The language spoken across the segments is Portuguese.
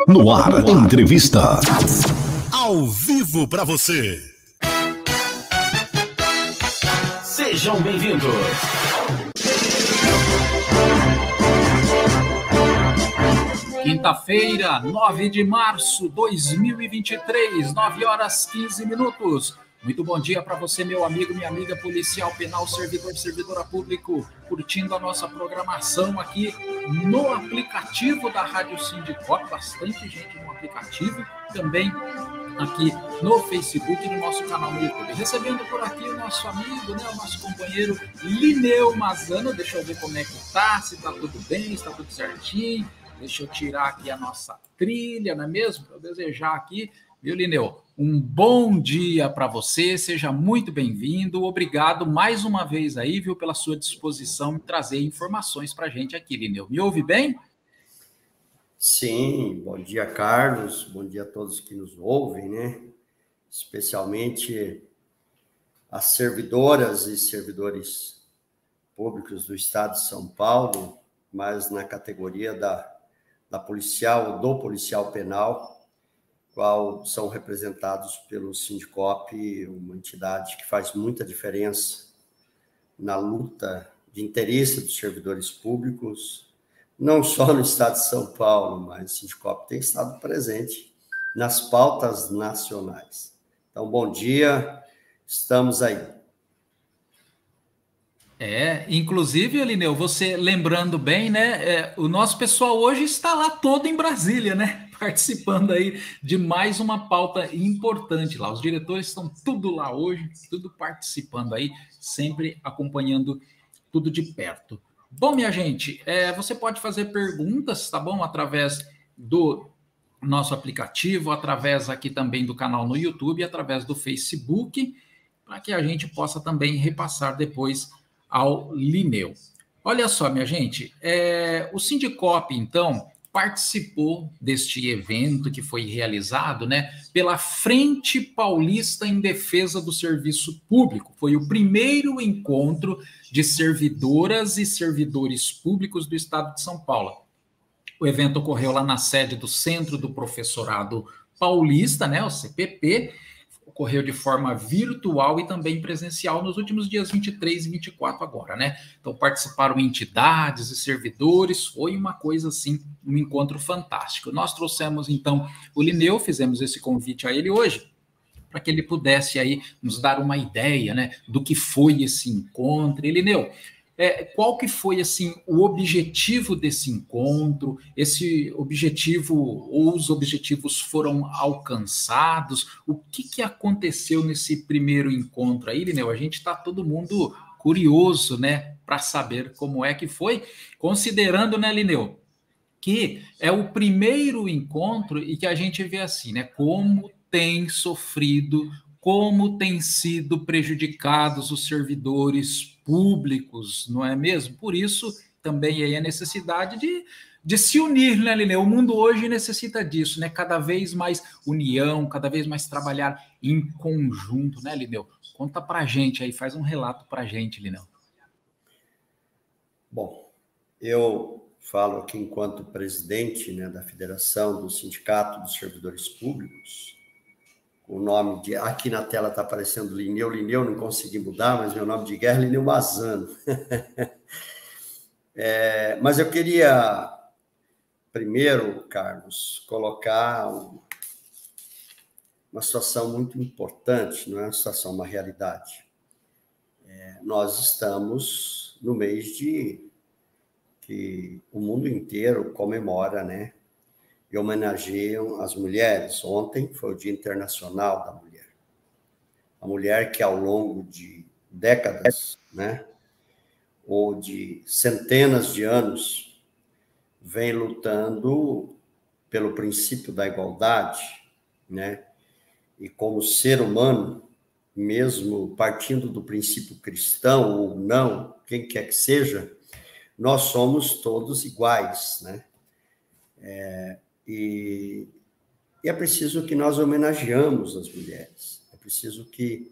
No ar, entrevista. Ao vivo para você. Sejam bem-vindos. Quinta-feira, 9 de março de 2023, 9 horas 15 minutos. Muito bom dia para você, meu amigo, minha amiga, policial, penal, servidor, servidora público, curtindo a nossa programação aqui no aplicativo da Rádio Sindicop, bastante gente no aplicativo, também aqui no Facebook e no nosso canal no YouTube. Recebendo por aqui o nosso amigo, né, o nosso companheiro Lineu Mazano. Deixa eu ver como é que tá, se tá tudo bem, se tá tudo certinho. Deixa eu tirar aqui a nossa trilha, não é mesmo? Para eu desejar aqui, viu, Lineu? Um bom dia para você, seja muito bem-vindo. Obrigado mais uma vez aí, viu, pela sua disposição em trazer informações para a gente aqui, Lineu. Me ouve bem? Sim, bom dia, Carlos. Bom dia a todos que nos ouvem, né? Especialmente as servidoras e servidores públicos do Estado de São Paulo, mas na categoria do policial penal, qual são representados pelo Sindicop, uma entidade que faz muita diferença na luta de interesse dos servidores públicos, não só no Estado de São Paulo, mas o Sindicop tem estado presente nas pautas nacionais. Então, bom dia, estamos aí. Inclusive, Lineu, você lembrando bem, né? O nosso pessoal hoje está lá todo em Brasília, né? Participando aí de mais uma pauta importante lá. Os diretores estão tudo lá hoje, tudo participando aí, sempre acompanhando tudo de perto. Bom, minha gente, você pode fazer perguntas, tá bom? Através do nosso aplicativo, através aqui também do canal no YouTube, através do Facebook, para que a gente possa também repassar depois ao Lineu. Olha só, minha gente, o Sindicop, então, participou deste evento que foi realizado, né, pela Frente Paulista em Defesa do Serviço Público. Foi o primeiro encontro de servidoras e servidores públicos do Estado de São Paulo. O evento ocorreu lá na sede do Centro do Professorado Paulista, né, o CPP, ocorreu de forma virtual e também presencial nos últimos dias 23 e 24 agora, né? Então participaram entidades e servidores, foi uma coisa assim, um encontro fantástico. Nós trouxemos então o Lineu, fizemos esse convite a ele hoje, para que ele pudesse aí nos dar uma ideia, né, do que foi esse encontro. E Lineu, qual que foi assim o objetivo desse encontro? Esse objetivo ou os objetivos foram alcançados? O que aconteceu nesse primeiro encontro aí, Lineu? A gente está todo mundo curioso, né, para saber como é que foi, considerando, né, Lineu, que é o primeiro encontro e que a gente vê assim, né, como tem sofrido, como têm sido prejudicados os servidores públicos, não é mesmo? Por isso, também aí a necessidade de se unir, né, Lineu? O mundo hoje necessita disso, né? Cada vez mais união, cada vez mais trabalhar em conjunto, né, Lineu? Conta pra gente aí, faz um relato pra gente, Lineu. Bom, eu falo aqui enquanto presidente, né, da Federação do Sindicato dos Servidores Públicos. O nome de... Aqui na tela está aparecendo Lineu, não consegui mudar, mas meu nome de guerra é Lineu Mazano. Mas eu queria, primeiro, Carlos, colocar uma situação muito importante, não é uma situação, uma realidade. Nós estamos no mês que o mundo inteiro comemora, né? E homenageiam as mulheres. Ontem foi o Dia Internacional da Mulher. A mulher que, ao longo de décadas, né, ou de centenas de anos, vem lutando pelo princípio da igualdade, né? E como ser humano, mesmo partindo do princípio cristão ou não, quem quer que seja, nós somos todos iguais, né? E é preciso que nós homenageamos as mulheres, é preciso que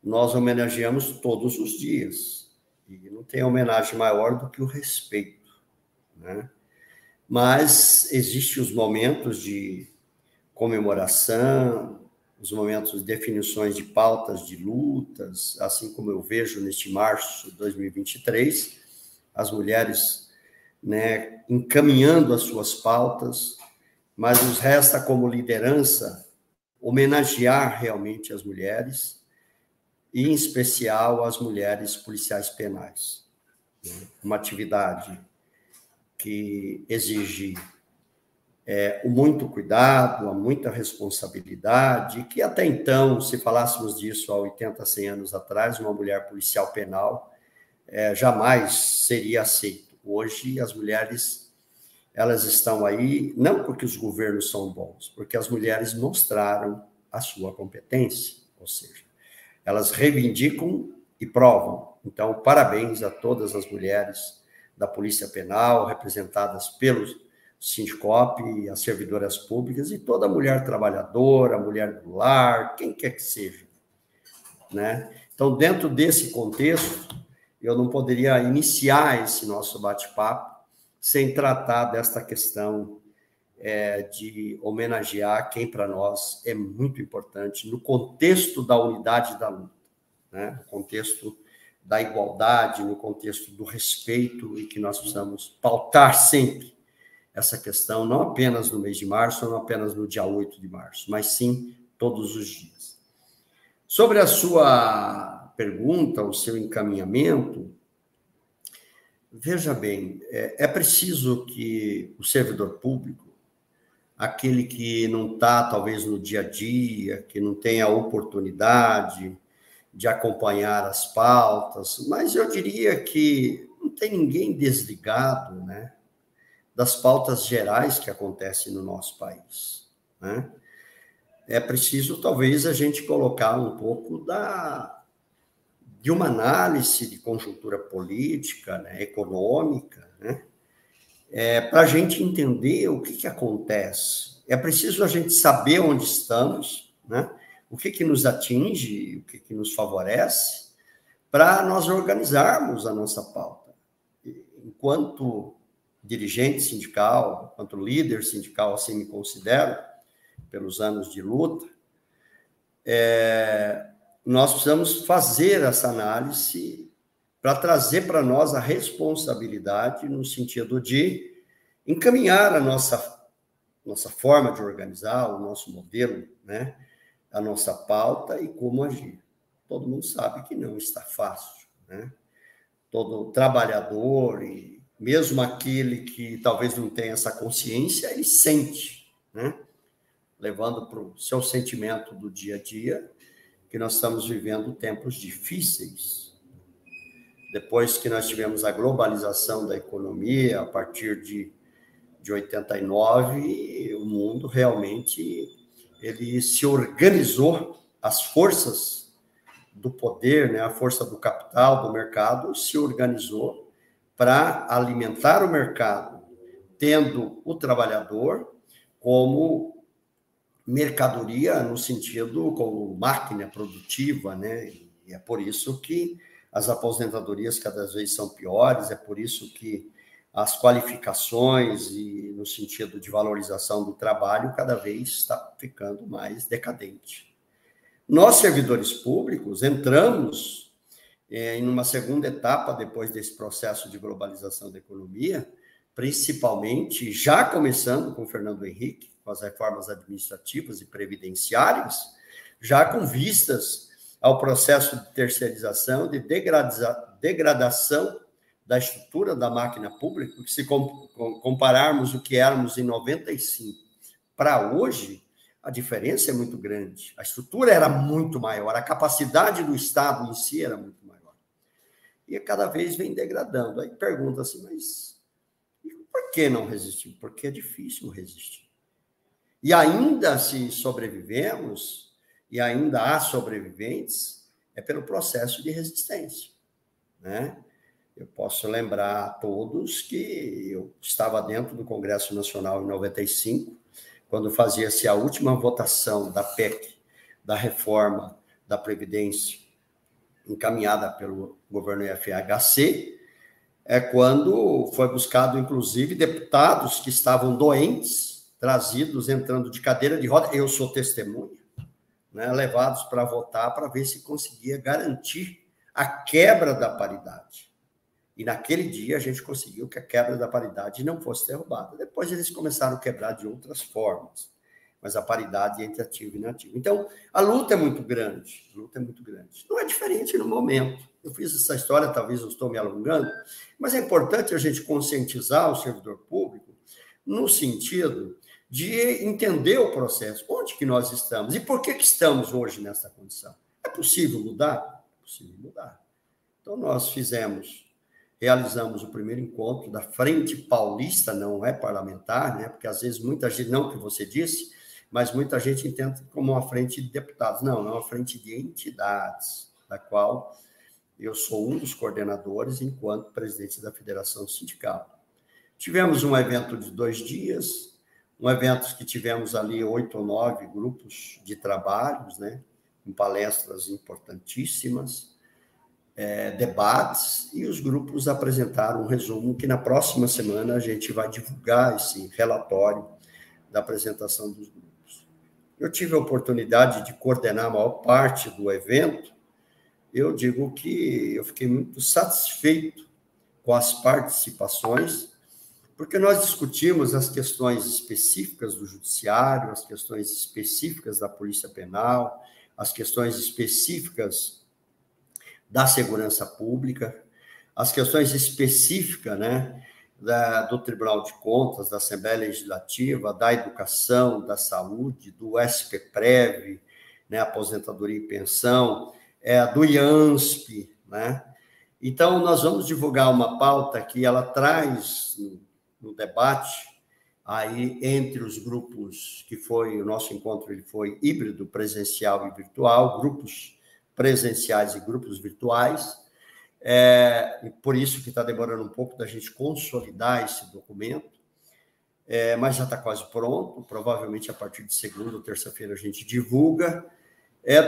nós homenageamos todos os dias, e não tem homenagem maior do que o respeito, né? mas existem os momentos de comemoração, os momentos de definições de pautas de lutas, assim como eu vejo neste março de 2023, as mulheres, né, encaminhando as suas pautas, mas nos resta como liderança homenagear realmente as mulheres, e em especial as mulheres policiais penais. Uma atividade que exige muito cuidado, muita responsabilidade, que até então, se falássemos disso há 80, 100 anos atrás, uma mulher policial penal jamais seria aceito. Hoje, as mulheres, elas estão aí, não porque os governos são bons, porque as mulheres mostraram a sua competência, ou seja, elas reivindicam e provam. Então, parabéns a todas as mulheres da Polícia Penal, representadas pelos Sindicop, as servidoras públicas e toda mulher trabalhadora, mulher do lar, quem quer que seja, né? Então, dentro desse contexto, eu não poderia iniciar esse nosso bate-papo sem tratar desta questão de homenagear quem, para nós, é muito importante no contexto da unidade da luta, né? No contexto da igualdade, no contexto do respeito, e que nós precisamos pautar sempre essa questão, não apenas no mês de março, não apenas no dia 8 de março, mas sim todos os dias. Sobre a sua pergunta, o seu encaminhamento, veja bem, é preciso que o servidor público, aquele que não está, talvez, no dia a dia, que não tem a oportunidade de acompanhar as pautas, mas eu diria que não tem ninguém desligado, né, das pautas gerais que acontecem no nosso país, né? É preciso, talvez, a gente colocar um pouco de uma análise de conjuntura política, né, econômica, né, para a gente entender o que acontece. É preciso a gente saber onde estamos, né, o que nos atinge, o que nos favorece, para nós organizarmos a nossa pauta. Enquanto dirigente sindical, enquanto líder sindical, assim me considero, pelos anos de luta, nós precisamos fazer essa análise para trazer para nós a responsabilidade no sentido de encaminhar a nossa forma de organizar, o nosso modelo, né, a nossa pauta e como agir. Todo mundo sabe que não está fácil, né? Todo trabalhador, e mesmo aquele que talvez não tenha essa consciência, ele sente, né? Levando para o seu sentimento do dia a dia, que nós estamos vivendo tempos difíceis. Depois que nós tivemos a globalização da economia, a partir de 89, o mundo realmente ele se organizou, as forças do poder, né, a força do capital, do mercado, se organizou para alimentar o mercado, tendo o trabalhador como mercadoria, no sentido como máquina produtiva, né? E é por isso que as aposentadorias cada vez são piores, é por isso que as qualificações e no sentido de valorização do trabalho cada vez está ficando mais decadente. Nós, servidores públicos, entramos em uma segunda etapa depois desse processo de globalização da economia, principalmente já começando com Fernando Henrique, com as reformas administrativas e previdenciárias, já com vistas ao processo de terceirização, de degradação da estrutura da máquina pública, porque se compararmos o que éramos em 95 para hoje, a diferença é muito grande. A estrutura era muito maior, a capacidade do Estado em si era muito maior. E cada vez vem degradando. Aí pergunta assim, mas por que não resistir? Porque é difícil resistir. E ainda se sobrevivemos, e ainda há sobreviventes, é pelo processo de resistência, né? Eu posso lembrar a todos que eu estava dentro do Congresso Nacional em 95, quando fazia-se a última votação da PEC, da reforma da Previdência, encaminhada pelo governo FHC, é quando foi buscado, inclusive, deputados que estavam doentes, trazidos, entrando de cadeira de roda, eu sou testemunha, né, levados para votar para ver se conseguia garantir a quebra da paridade. E naquele dia a gente conseguiu que a quebra da paridade não fosse derrubada. Depois eles começaram a quebrar de outras formas, mas a paridade entre ativo e inativo. Então, a luta é muito grande, Não é diferente no momento. Eu fiz essa história, talvez eu estou me alongando, mas é importante a gente conscientizar o servidor público no sentido de entender o processo, onde que nós estamos e por que estamos hoje nessa condição. É possível mudar? É possível mudar. Então, nós realizamos o primeiro encontro da Frente Paulista, não é parlamentar, né? Porque às vezes muita gente, não o que você disse, mas muita gente entende como uma frente de deputados. Não, é uma frente de entidades, da qual eu sou um dos coordenadores enquanto presidente da Federação Sindical. Tivemos um evento de 2 dias, um evento que tivemos ali 8 ou 9 grupos de trabalhos, né? Com palestras importantíssimas, debates, e os grupos apresentaram um resumo que na próxima semana a gente vai divulgar esse relatório da apresentação dos grupos. Eu tive a oportunidade de coordenar a maior parte do evento. Eu digo que eu fiquei muito satisfeito com as participações, porque nós discutimos as questões específicas do judiciário, as questões específicas da Polícia Penal, as questões específicas da segurança pública, as questões específicas, né, do Tribunal de Contas, da Assembleia Legislativa, da educação, da saúde, do SPPrev, né, aposentadoria e pensão, do IANSP, né? Então, nós vamos divulgar uma pauta que ela traz no debate aí entre os grupos, que foi o nosso encontro, ele foi híbrido, presencial e virtual, grupos presenciais e grupos virtuais, e por isso que está demorando um pouco da gente consolidar esse documento, mas já está quase pronto, provavelmente a partir de segunda ou terça-feira a gente divulga,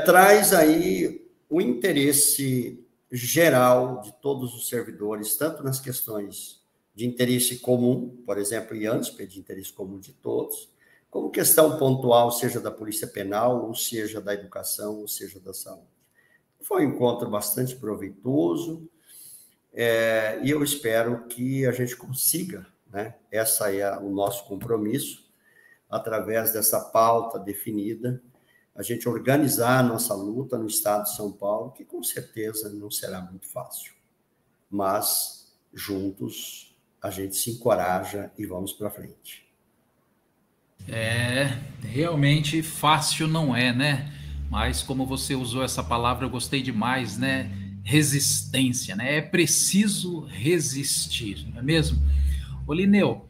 traz aí o interesse geral de todos os servidores, tanto nas questões de interesse comum, por exemplo, IANSP, de interesse comum de todos, como questão pontual, seja da Polícia Penal, ou seja da educação, ou seja da saúde. Foi um encontro bastante proveitoso, e eu espero que a gente consiga, né? Essa é o nosso compromisso, através dessa pauta definida, a gente organizar a nossa luta no estado de São Paulo, que com certeza não será muito fácil, mas juntos a gente se encoraja e vamos para frente. Realmente fácil não é, né? Mas como você usou essa palavra, eu gostei demais, né? Resistência, né? É preciso resistir, não é mesmo? Ô, Lineu,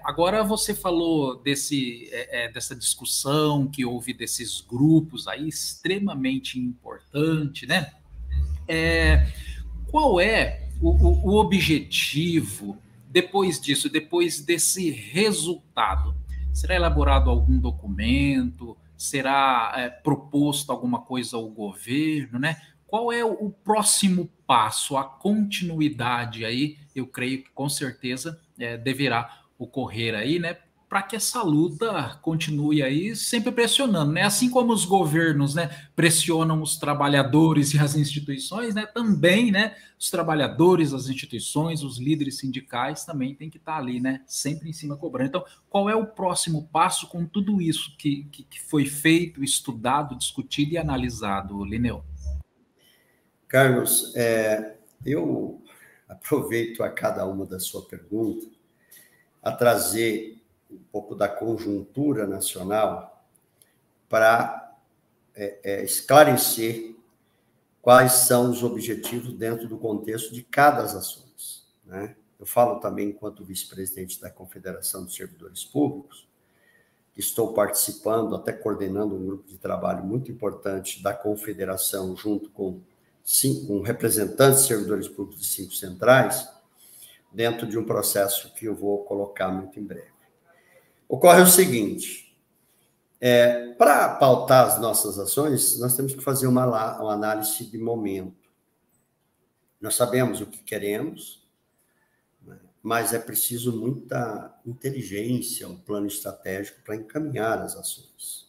agora você falou dessa discussão que houve desses grupos aí, extremamente importante, né? Qual é o objetivo depois disso, depois desse resultado? Será elaborado algum documento? Será proposto alguma coisa ao governo, né? Qual é o próximo passo, a continuidade aí? Eu creio que com certeza deverá ocorrer aí, né? Para que essa luta continue aí sempre pressionando, né? Assim como os governos, né, pressionam os trabalhadores e as instituições, né? Também, né, os trabalhadores, as instituições, os líderes sindicais também têm que estar ali, né? Sempre em cima cobrando. Então, qual é o próximo passo com tudo isso que foi feito, estudado, discutido e analisado, Lineu? Carlos, eu aproveito a cada uma da sua pergunta a trazer um pouco da conjuntura nacional para esclarecer quais são os objetivos dentro do contexto de cada das ações, né? Eu falo também enquanto vice-presidente da Confederação dos Servidores Públicos, que estou participando, até coordenando um grupo de trabalho muito importante da Confederação, junto com representantes de servidores públicos de 5 centrais, dentro de um processo que eu vou colocar muito em breve. Ocorre o seguinte, para pautar as nossas ações, nós temos que fazer uma análise de momento. Nós sabemos o que queremos, mas é preciso muita inteligência, um plano estratégico para encaminhar as ações.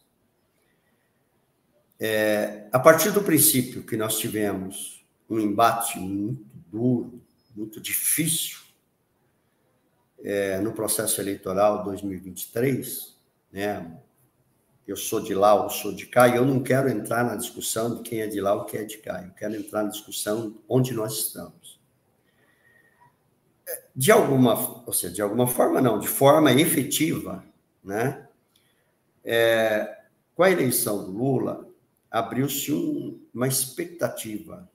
A partir do princípio que nós tivemos um embate muito duro, muito difícil, no processo eleitoral 2023, né? Eu sou de lá, eu sou de cá, e eu não quero entrar na discussão de quem é de lá ou quem é de cá, eu quero entrar na discussão onde nós estamos. De alguma forma não, de forma efetiva, né? Com a eleição do Lula, abriu-se uma expectativa.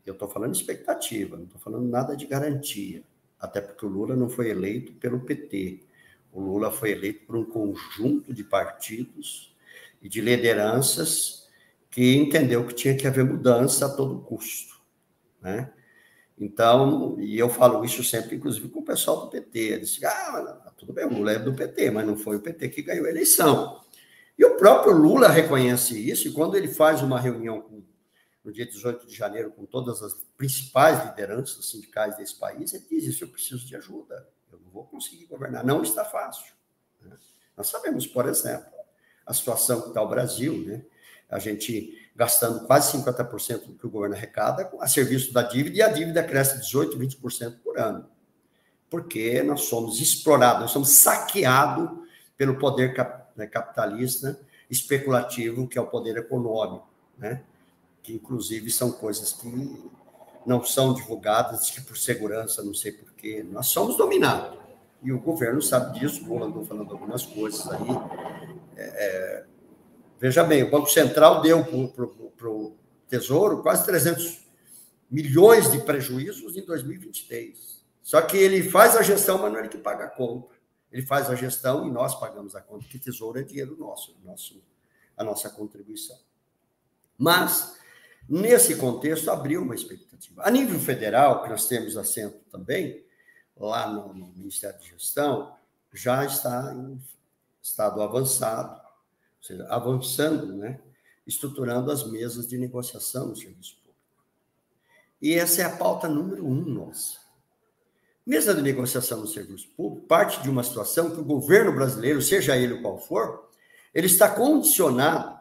Eu estou falando de expectativa, não estou falando nada de garantia, até porque o Lula não foi eleito pelo PT. O Lula foi eleito por um conjunto de partidos e de lideranças que entendeu que tinha que haver mudança a todo custo, né? Então, e eu falo isso sempre, inclusive, com o pessoal do PT. Eles dizem, tudo bem, o Lula é do PT, mas não foi o PT que ganhou a eleição. E o próprio Lula reconhece isso, e quando ele faz uma reunião no dia 18 de janeiro com todas as principais lideranças sindicais desse país, ele diz isso: eu preciso de ajuda, eu não vou conseguir governar, não está fácil. Nós sabemos, por exemplo, a situação que está o Brasil, né? A gente gastando quase 50% do que o governo arrecada a serviço da dívida, e a dívida cresce 18%, 20% por ano. Porque nós somos explorados, nós somos saqueados pelo poder capitalista especulativo, que é o poder econômico, né? Que, inclusive, são coisas que não são divulgadas, que por segurança, não sei porquê, nós somos dominados. E o governo sabe disso, o Lula andou falando algumas coisas aí. Veja bem, o Banco Central deu para o Tesouro quase 300 milhões de prejuízos em 2023. Só que ele faz a gestão, mas não é ele que paga a conta. Ele faz a gestão e nós pagamos a conta, porque Tesouro é dinheiro nosso, a nossa contribuição. Mas, nesse contexto, abriu uma expectativa. A nível federal, que nós temos assento também, lá no Ministério de Gestão, já está em estado avançado, ou seja, avançando, né? Estruturando as mesas de negociação no serviço público. E essa é a pauta número 1 nossa. Mesa de negociação no serviço público parte de uma situação que o governo brasileiro, seja ele qual for, ele está condicionado,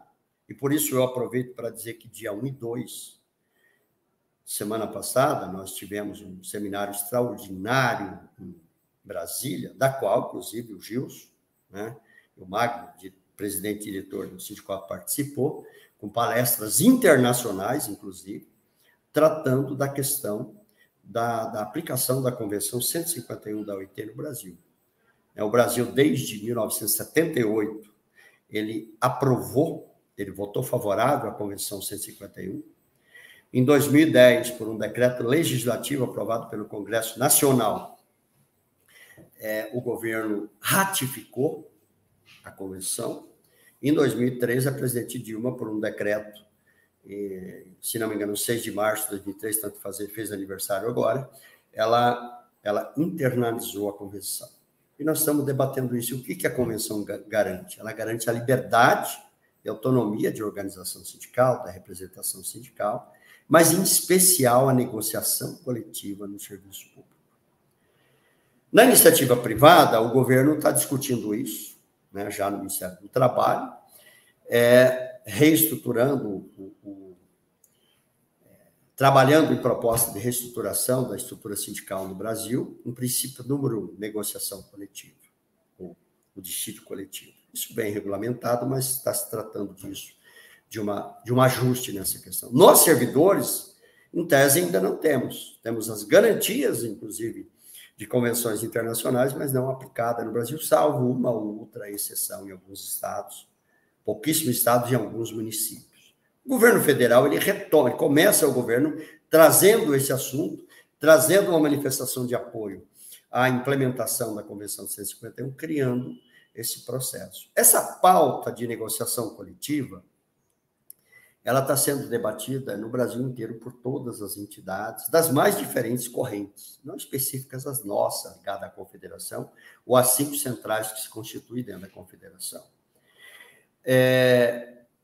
e por isso eu aproveito para dizer que dia 1 e 2, semana passada, nós tivemos um seminário extraordinário em Brasília, da qual, inclusive, o Gilson, né, o Magno, presidente e diretor do sindicato, participou, com palestras internacionais, inclusive, tratando da questão da aplicação da Convenção 151 da OIT no Brasil. O Brasil, desde 1978, ele votou favorável à Convenção 151. Em 2010, por um decreto legislativo aprovado pelo Congresso Nacional, o governo ratificou a convenção. Em 2013, a presidente Dilma, por um decreto, se não me engano, 6 de março de 2003, tanto fez aniversário agora, ela internalizou a convenção. E nós estamos debatendo isso. O que a convenção garante? Ela garante a liberdade e autonomia de organização sindical, da representação sindical, mas, em especial, a negociação coletiva no serviço público. Na iniciativa privada, o governo está discutindo isso, né, já no Ministério do Trabalho, reestruturando, trabalhando em proposta de reestruturação da estrutura sindical no Brasil, um princípio número 1, negociação coletiva, ou o dissídio coletivo. Isso bem regulamentado, mas está se tratando disso, de um ajuste nessa questão. Nós, servidores, em tese, ainda não temos. Temos as garantias, inclusive, de convenções internacionais, mas não aplicadas no Brasil, salvo uma ou outra exceção em alguns estados, pouquíssimos estados e alguns municípios. O governo federal, ele retoma, ele começa o governo trazendo esse assunto, trazendo uma manifestação de apoio à implementação da Convenção de 151, criando esse processo. Essa pauta de negociação coletiva, ela está sendo debatida no Brasil inteiro por todas as entidades, das mais diferentes correntes, não específicas as nossas, ligadas à Confederação, ou às 5 centrais que se constituem dentro da Confederação.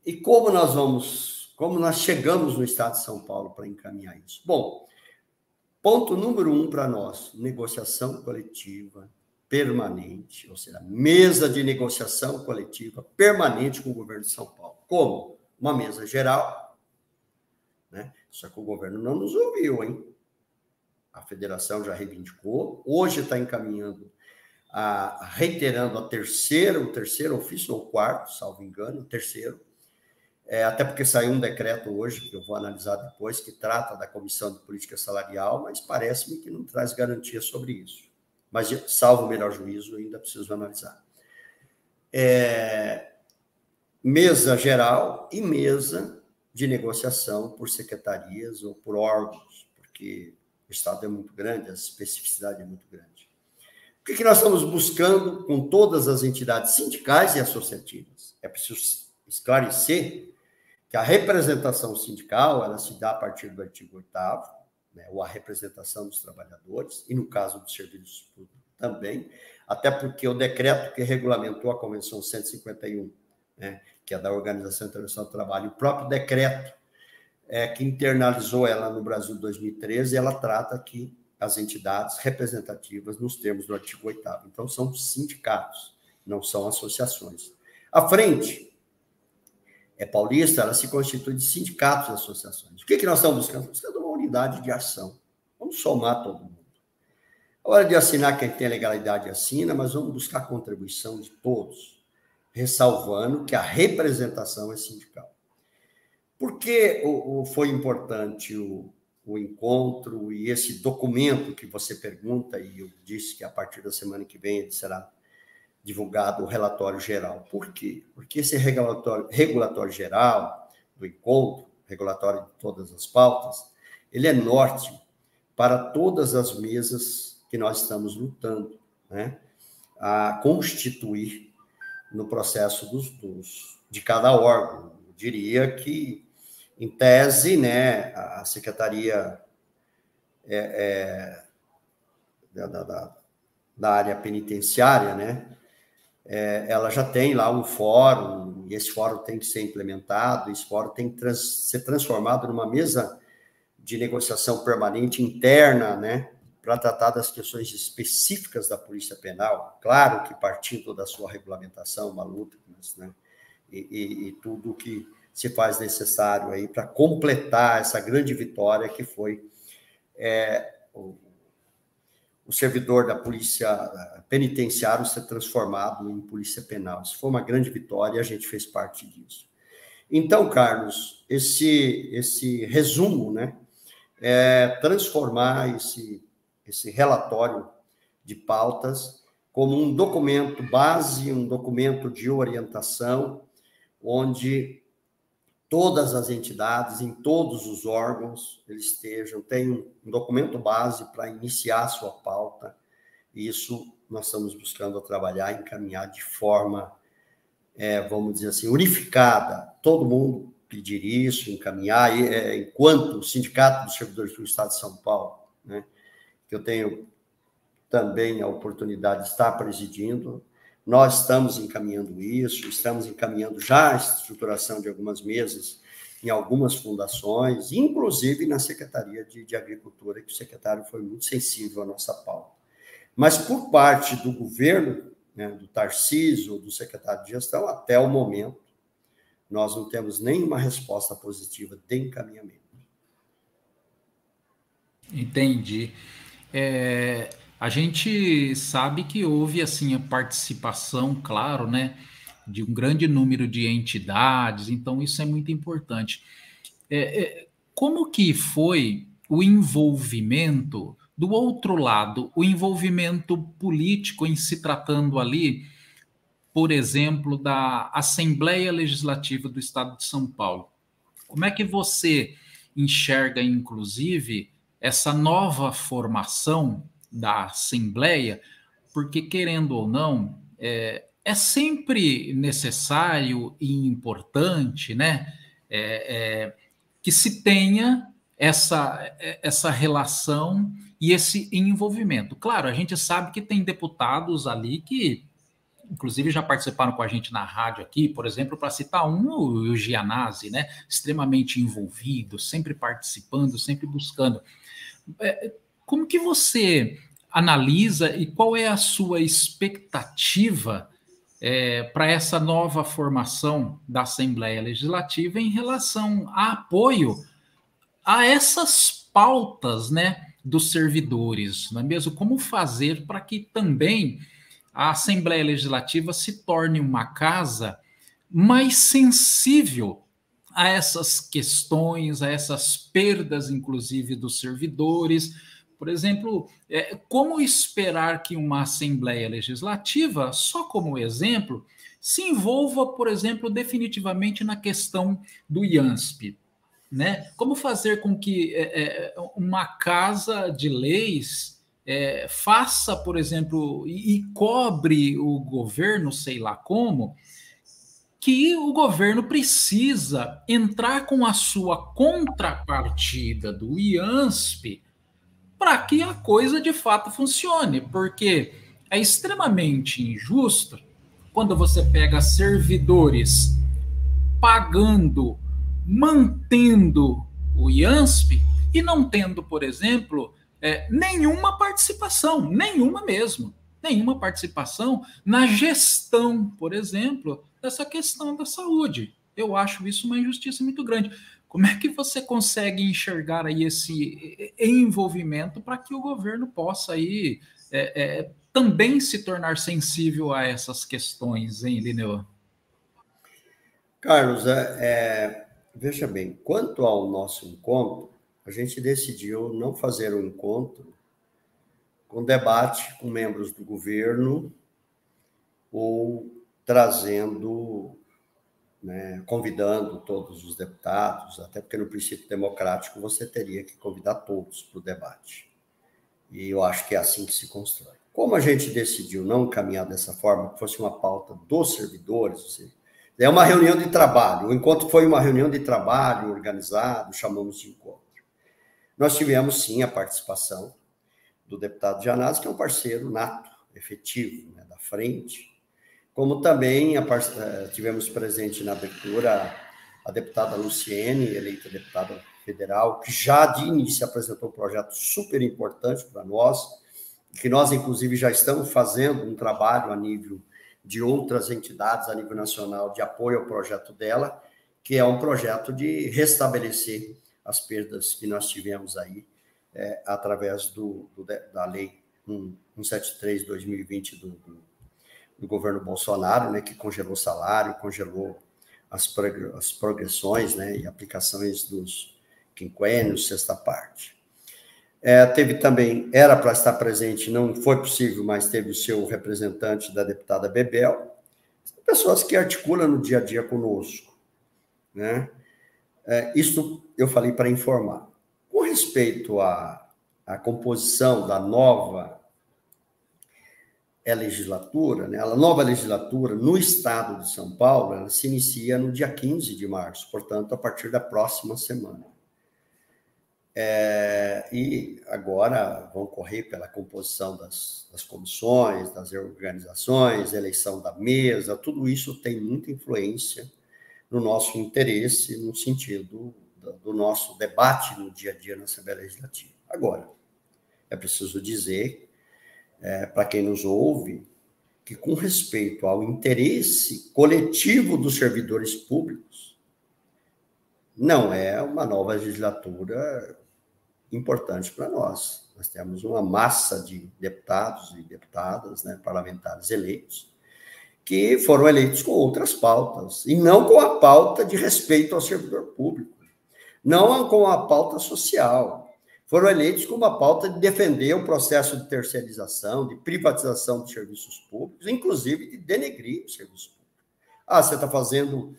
E como nós chegamos no Estado de São Paulo para encaminhar isso? Bom, Ponto número 1 para nós, negociação coletiva permanente, ou seja, mesa de negociação coletiva permanente com o governo de São Paulo. Como? Uma mesa geral, né? Só que o governo não nos ouviu, hein? A federação já reivindicou, hoje está encaminhando, reiterando o terceiro ofício, ou o quarto, salvo engano, o terceiro, até porque saiu um decreto hoje, que eu vou analisar depois, que trata da Comissão de Política Salarial, mas parece-me que não traz garantia sobre isso. Mas, salvo o melhor juízo, ainda preciso analisar. Mesa geral e mesa de negociação por secretarias ou por órgãos, porque o Estado é muito grande, a especificidade é muito grande. O que nós estamos buscando com todas as entidades sindicais e associativas? É preciso esclarecer que a representação sindical, ela se dá a partir do artigo 8º, né, ou a representação dos trabalhadores, e no caso dos serviços públicos também, até porque o decreto que regulamentou a Convenção 151, né, que é da Organização Internacional do Trabalho, o próprio decreto que internalizou ela no Brasil em 2013, ela trata aqui as entidades representativas nos termos do artigo 8º. Então, são sindicatos, não são associações. A frente paulista, ela se constitui de sindicatos e associações. O que nós estamos buscando? Buscando uma unidade de ação. Vamos somar todo mundo. A hora de assinar, quem tem legalidade assina, mas vamos buscar a contribuição de todos, ressalvando que a representação é sindical. Por que foi importante o encontro e esse documento que você pergunta, e eu disse que a partir da semana que vem ele será divulgado o relatório geral? Por quê? Porque esse regulatório geral do encontro, regulatório de todas as pautas, ele é norte para todas as mesas que nós estamos lutando, né, a constituir no processo de cada órgão. Eu diria que, em tese, né, a Secretaria da área penitenciária, né, ela já tem lá um fórum, e esse fórum tem que ser implementado, esse fórum tem que ser transformado numa mesa de negociação permanente interna, né, para tratar das questões específicas da Polícia Penal, claro que partindo da sua regulamentação, uma luta, né, e tudo que se faz necessário aí para completar essa grande vitória que foi o servidor da polícia penitenciária ser transformado em polícia penal. Isso foi uma grande vitória e a gente fez parte disso. Então, Carlos, esse resumo, né, transformar esse relatório de pautas como um documento base, um documento de orientação, onde todas as entidades, em todos os órgãos, eles tem um documento base para iniciar a sua pauta, e isso nós estamos buscando trabalhar, encaminhar de forma, vamos dizer assim, unificada. Todo mundo pedir isso, encaminhar, enquanto o Sindicato dos Servidores do Estado de São Paulo, né, que eu tenho também a oportunidade de estar presidindo, nós estamos encaminhando isso, estamos encaminhando já a estruturação de algumas mesas em algumas fundações, inclusive na Secretaria de Agricultura, que o secretário foi muito sensível à nossa pauta. Mas por parte do governo, né, do Tarcísio, do secretário de Gestão, até o momento, nós não temos nenhuma resposta positiva de encaminhamento. Entendi. A gente sabe que houve assim a participação, claro, né, de um grande número de entidades, então isso é muito importante. Como que foi o envolvimento do outro lado, o envolvimento político em se tratando ali, por exemplo, da Assembleia Legislativa do Estado de São Paulo? Como é que você enxerga, inclusive, essa nova formação da Assembleia? Porque, querendo ou não, é sempre necessário e importante, né, que se tenha essa relação e esse envolvimento. Claro, a gente sabe que tem deputados ali que, inclusive, já participaram com a gente na rádio aqui, por exemplo, para citar o Gianazzi, né, extremamente envolvido, sempre participando, sempre buscando. Como que você analisa e qual é a sua expectativa para essa nova formação da Assembleia Legislativa em relação a apoio a essas pautas, né, dos servidores, não é mesmo? Como fazer para que também a Assembleia Legislativa se torne uma casa mais sensível a essas questões, a essas perdas, inclusive, dos servidores. Por exemplo, como esperar que uma Assembleia Legislativa, só como exemplo, se envolva, por exemplo, definitivamente na questão do IANSP, né? Como fazer com que uma casa de leis faça, por exemplo, e cobre o governo, sei lá como, que o governo precisa entrar com a sua contrapartida do IANSP para que a coisa de fato funcione, porque é extremamente injusto quando você pega servidores pagando, mantendo o IANSP e não tendo, por exemplo, nenhuma participação, nenhuma mesmo, nenhuma participação na gestão, por exemplo, dessa questão da saúde. Eu acho isso uma injustiça muito grande. Como é que você consegue enxergar aí esse envolvimento para que o governo possa aí também se tornar sensível a essas questões, hein, Lineu? Carlos, veja bem, quanto ao nosso encontro, a gente decidiu não fazer um encontro com debate com membros do governo ou trazendo, né, convidando todos os deputados, até porque no princípio democrático você teria que convidar todos para o debate. E eu acho que é assim que se constrói. Como a gente decidiu não caminhar dessa forma, que fosse uma pauta dos servidores, ou seja, é uma reunião de trabalho. O encontro foi uma reunião de trabalho organizado, chamamos de encontro. Nós tivemos, sim, a participação do deputado Janazzi, que é um parceiro nato, efetivo, né, da frente, como também tivemos presente na abertura a deputada Luciene, eleita deputada federal, que já de início apresentou um projeto super importante para nós, que nós, inclusive, já estamos fazendo um trabalho a nível de outras entidades a nível nacional de apoio ao projeto dela, que é um projeto de restabelecer as perdas que nós tivemos aí através da Lei 173/2020 do governo Bolsonaro, né, que congelou salário, congelou as progressões, né, e aplicações dos quinquênios, sexta parte. Teve também, era para estar presente, não foi possível, mas teve o seu representante da deputada Bebel, pessoas que articulam no dia a dia conosco, né? Isso eu falei para informar. Com respeito à composição da nova legislatura, né? A nova legislatura no estado de São Paulo, ela se inicia no dia 15 de março, portanto, a partir da próxima semana. E agora vão correr pela composição das comissões, das organizações, eleição da mesa, tudo isso tem muita influência no nosso interesse, no sentido do nosso debate no dia a dia na Assembleia Legislativa. Agora, é preciso dizer, para quem nos ouve, que com respeito ao interesse coletivo dos servidores públicos, não é uma nova legislatura importante para nós. Nós temos uma massa de deputados e deputadas, né, parlamentares eleitos, que foram eleitos com outras pautas, e não com a pauta de respeito ao servidor público, não com a pauta social. Foram eleitos com uma pauta de defender o processo de terceirização, de privatização de serviços públicos, inclusive de denegrir o serviço público. Você está fazendo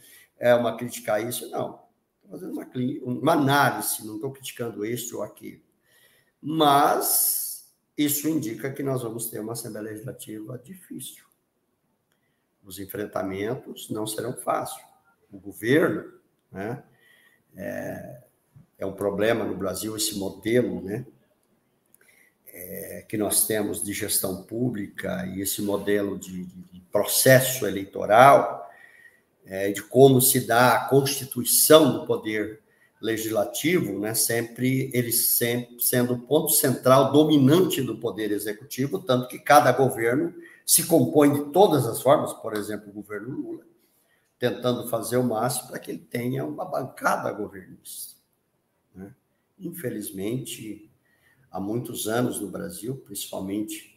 uma crítica a isso? Não. Estou fazendo uma análise, não estou criticando este ou aquilo. Mas isso indica que nós vamos ter uma Assembleia Legislativa difícil. Os enfrentamentos não serão fáceis. O governo, né, é um problema no Brasil, esse modelo, né, que nós temos de gestão pública e esse modelo de processo eleitoral, de como se dá a constituição do poder legislativo, né, ele sempre sendo o ponto central dominante do poder executivo, tanto que cada governo se compõe de todas as formas, por exemplo, o governo Lula, tentando fazer o máximo para que ele tenha uma bancada governista, né? Infelizmente, há muitos anos no Brasil, principalmente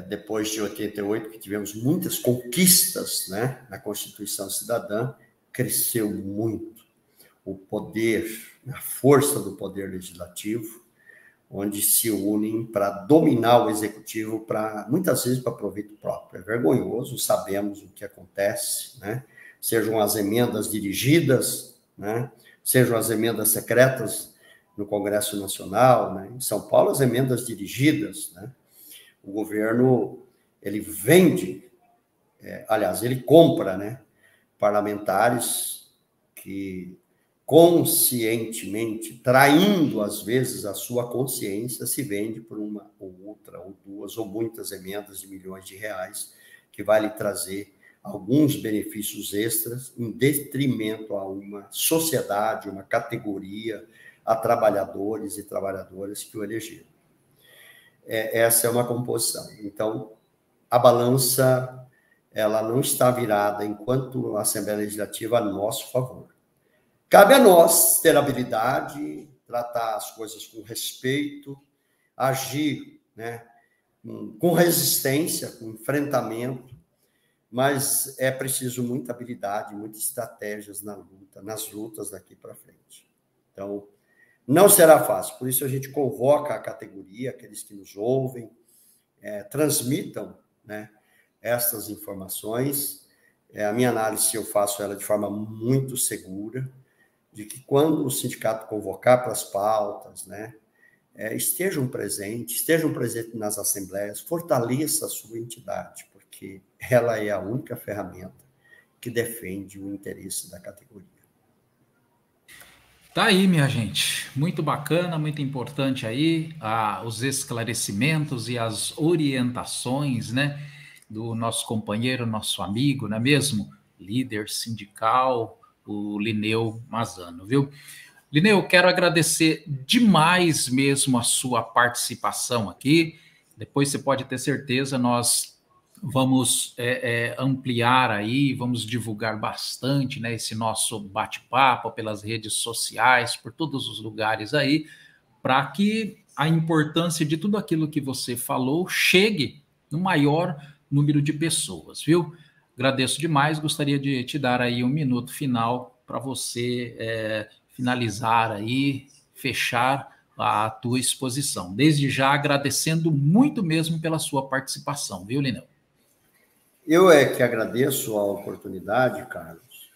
depois de 88, que tivemos muitas conquistas, né, na Constituição Cidadã, cresceu muito o poder, a força do poder legislativo, onde se unem para dominar o executivo, muitas vezes para proveito próprio. É vergonhoso, sabemos o que acontece, né? Sejam as emendas dirigidas, né? Sejam as emendas secretas no Congresso Nacional, né? Em São Paulo, as emendas dirigidas, né? O governo, ele vende, aliás, ele compra, né, parlamentares que conscientemente, traindo às vezes a sua consciência, se vende por uma ou outra, ou duas, ou muitas emendas de milhões de reais, que vai lhe trazer alguns benefícios extras, em detrimento a uma sociedade, uma categoria, a trabalhadores e trabalhadoras que o elegeram. Essa é uma composição. Então, a balança, ela não está virada, enquanto a Assembleia Legislativa, a nosso favor. Cabe a nós ter habilidade, tratar as coisas com respeito, agir, né, com resistência, com enfrentamento, mas é preciso muita habilidade, muitas estratégias nas lutas daqui para frente. Então, não será fácil, por isso a gente convoca a categoria, aqueles que nos ouvem, transmitam, né, essas informações. A minha análise, eu faço ela de forma muito segura, de que quando o sindicato convocar para as pautas, né, estejam presentes nas assembleias, fortaleça a sua entidade, porque ela é a única ferramenta que defende o interesse da categoria. Tá aí, minha gente, muito bacana, muito importante aí, os esclarecimentos e as orientações, né, do nosso companheiro, nosso amigo, não é mesmo? Líder sindical, o Lineu Mazzano, viu? Lineu, quero agradecer demais mesmo a sua participação aqui. Depois você pode ter certeza, nós vamos ampliar aí, vamos divulgar bastante, né, esse nosso bate-papo pelas redes sociais, por todos os lugares aí, para que a importância de tudo aquilo que você falou chegue no maior número de pessoas, viu? Agradeço demais, gostaria de te dar aí um minuto final para você finalizar aí, fechar a tua exposição. Desde já agradecendo muito mesmo pela sua participação, viu, Lineu? Eu que agradeço a oportunidade, Carlos,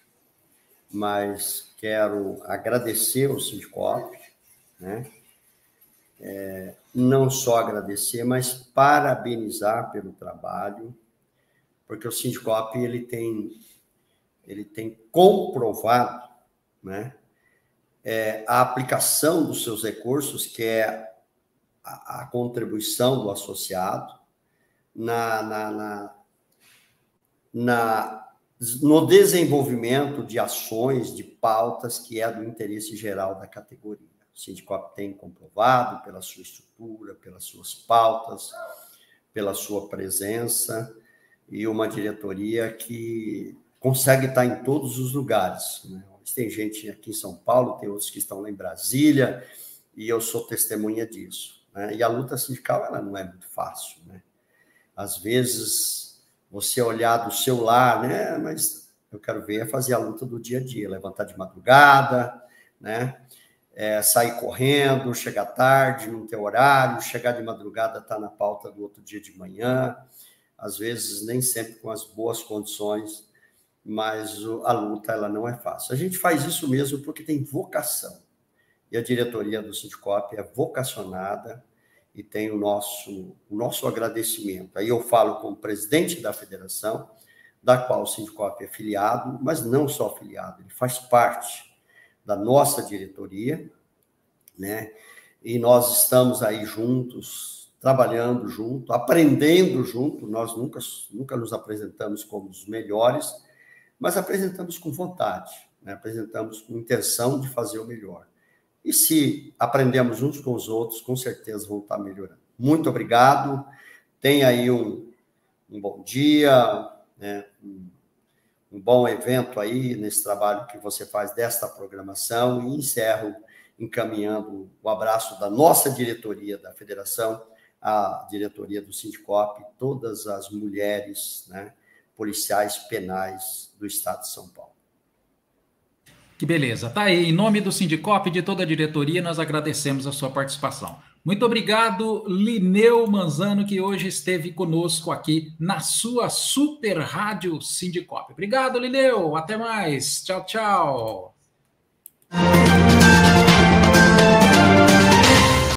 mas quero agradecer ao Sindicop, né? Não só agradecer, mas parabenizar pelo trabalho, porque o Sindicop ele tem comprovado, né, a aplicação dos seus recursos, que é a contribuição do associado no desenvolvimento de ações, de pautas, que é do interesse geral da categoria. O Sindicop tem comprovado pela sua estrutura, pelas suas pautas, pela sua presença, e uma diretoria que consegue estar em todos os lugares, né? Tem gente aqui em São Paulo, tem outros que estão lá em Brasília, e eu sou testemunha disso, né? E a luta sindical, ela não é muito fácil, né? Às vezes, você olhar do seu lar, né? Mas eu quero ver fazer a luta do dia a dia, levantar de madrugada, né? Sair correndo, chegar tarde, não ter horário, chegar de madrugada, estar na pauta do outro dia de manhã, às vezes nem sempre com as boas condições, mas a luta, ela não é fácil. A gente faz isso mesmo porque tem vocação, e a diretoria do Sindicop é vocacionada e tem o nosso agradecimento. Aí eu falo como presidente da federação, da qual o Sindicop é filiado, mas não só filiado, ele faz parte da nossa diretoria, né? E nós estamos aí juntos, trabalhando junto, aprendendo junto. Nós nunca nos apresentamos como os melhores, mas apresentamos com vontade, né? Apresentamos com intenção de fazer o melhor. E se aprendemos uns com os outros, com certeza vão estar melhorando. Muito obrigado. Tenha aí um bom dia, né? Um bom evento aí nesse trabalho que você faz desta programação, e encerro encaminhando o abraço da nossa diretoria da Federação, a diretoria do Sindicop, todas as mulheres, né, policiais penais do Estado de São Paulo. Que beleza. Tá aí, em nome do Sindicop e de toda a diretoria, nós agradecemos a sua participação. Muito obrigado, Lineu Manzano, que hoje esteve conosco aqui na sua Super Rádio Sindicop. Obrigado, Lineu. Até mais. Tchau, tchau.